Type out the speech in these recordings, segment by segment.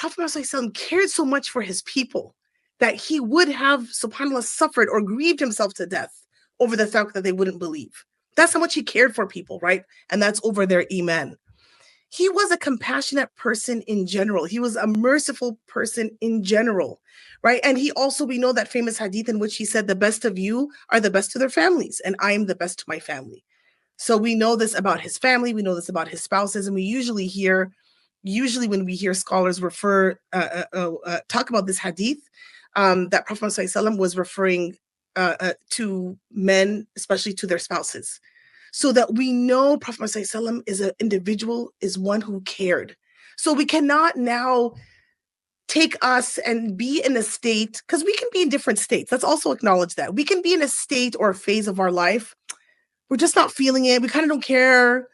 Prophet Muhammad cared so much for his people that he would have, subhanAllah, suffered or grieved himself to death over the fact that they wouldn't believe. That's how much he cared for people, right? And that's over their iman. He was a compassionate person in general. He was a merciful person in general, right? And he also, we know that famous hadith in which he said, the best of you are the best to their families, and I am the best to my family. So we know this about his family. We know this about his spouses. And we usually when we hear scholars talk about this hadith, that Prophet ﷺ was referring to men, especially to their spouses. So that we know Prophet ﷺ is an individual, is one who cared. So we cannot now take us and be in a state, because we can be in different states. Let's also acknowledge that. We can be in a state or a phase of our life. We're just not feeling it. We kind of don't care.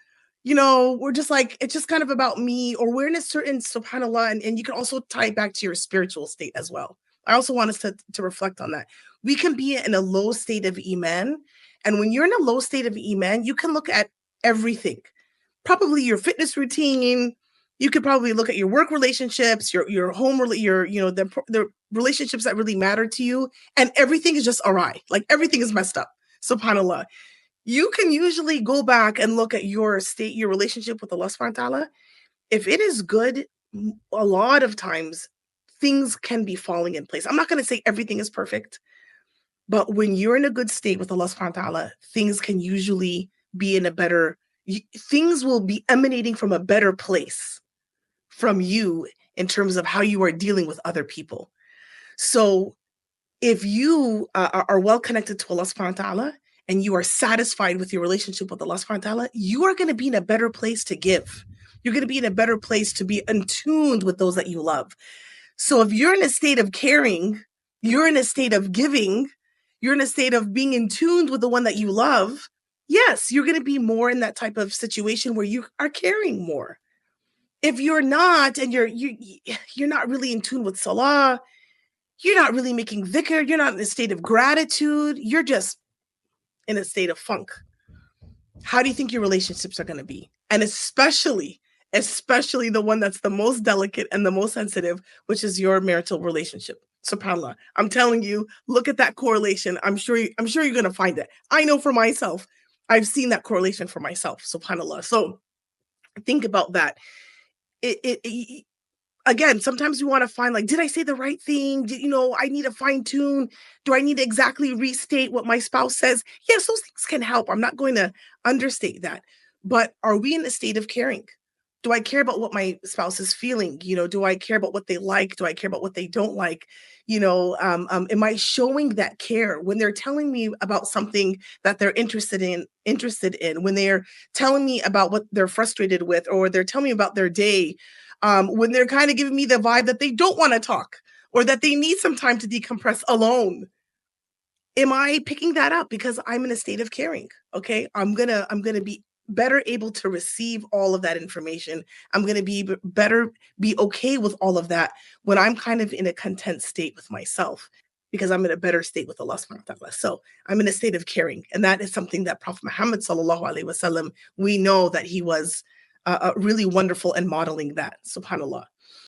We're just like, it's just kind of about me, or we're in a certain, subhanAllah, and you can also tie it back to your spiritual state as well. I also want us to reflect on that. We can be in a low state of iman. And when you're in a low state of iman, you can look at everything. Probably your fitness routine. You could probably look at your work relationships, your home, the relationships that really matter to you. And everything is just awry. Like everything is messed up. SubhanAllah. You can usually go back and look at your state, your relationship with Allah subhanahu wa ta'ala. If it is good, a lot of times things can be falling in place. I'm not going to say everything is perfect, but when you're in a good state with Allah subhanahu wa ta'ala, things can usually be things will be emanating from a better place from you in terms of how you are dealing with other people. So if you are well connected to Allah subhanahu wa ta'ala, and you are satisfied with your relationship with Allah subhanahu wa ta'ala, you are going to be in a better place to give. You're going to be in a better place to be attuned with those that you love. So if you're in a state of caring, you're in a state of giving, you're in a state of being in tune with the one that you love, yes, you're going to be more in that type of situation where you are caring more. If you're not, and you're not really in tune with salah, you're not really making dhikr, you're not in a state of gratitude, you're just in a state of funk. How do you think your relationships are going to be? And especially the one that's the most delicate and the most sensitive, which is your marital relationship. SubhanAllah. I'm telling you, look at that correlation. I'm sure you're going to find it. I know for myself, I've seen that correlation for myself. SubhanAllah. So think about that. Again, sometimes we want to find, like, did I say the right thing? I need to fine tune. Do I need to exactly restate what my spouse says? Yes, those things can help. I'm not going to understate that. But are we in a state of caring? Do I care about what my spouse is feeling? Do I care about what they like? Do I care about what they don't like? Am I showing that care when they're telling me about something that they're interested in, when they're telling me about what they're frustrated with, or they're telling me about their day? When they're kind of giving me the vibe that they don't want to talk, or that they need some time to decompress alone. Am I picking that up because I'm in a state of caring? Okay. I'm going to be better able to receive all of that information. I'm going to be okay with all of that when I'm kind of in a content state with myself, because I'm in a better state with Allah subhanahu wa ta'ala. So I'm in a state of caring. And that is something that Prophet Muhammad sallallahu alaihi wasallam, we know that he was really wonderful in modeling that. SubhanAllah.